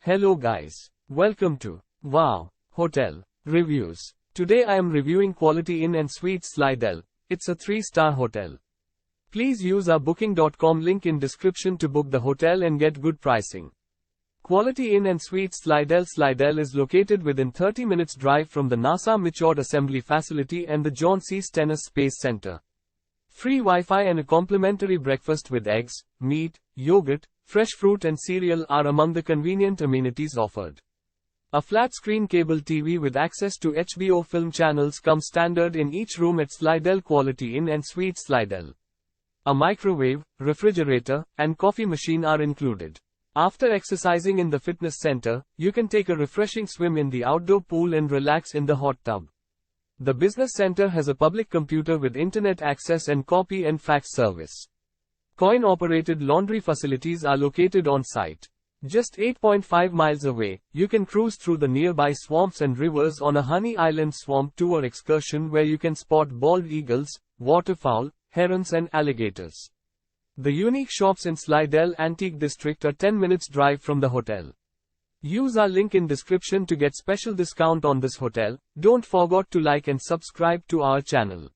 Hello guys. Welcome to Wow Hotel Reviews. Today I am reviewing Quality Inn Suites Slidell. It's a 3-star hotel. Please use our booking.com link in description to book the hotel and get good pricing. Quality Inn Suites Slidell Slidell is located within 30 minutes drive from the NASA Michoud Assembly Facility and the John C. Stennis Space Center. Free Wi-Fi and a complimentary breakfast with eggs, meat, yogurt, fresh fruit and cereal are among the convenient amenities offered. A flat-screen cable TV with access to HBO film channels comes standard in each room at Slidell Quality Inn Suites Slidell. A microwave, refrigerator, and coffee machine are included. After exercising in the fitness center, you can take a refreshing swim in the outdoor pool and relax in the hot tub. The business center has a public computer with internet access and copy and fax service. Coin-operated laundry facilities are located on site. Just 8.5 miles away, you can cruise through the nearby swamps and rivers on a Honey Island swamp tour excursion where you can spot bald eagles, waterfowl, herons and alligators. The unique shops in Slidell Antique District are 10 minutes drive from the hotel. Use our link in description to get special discount on this hotel. Don't forget to like and subscribe to our channel.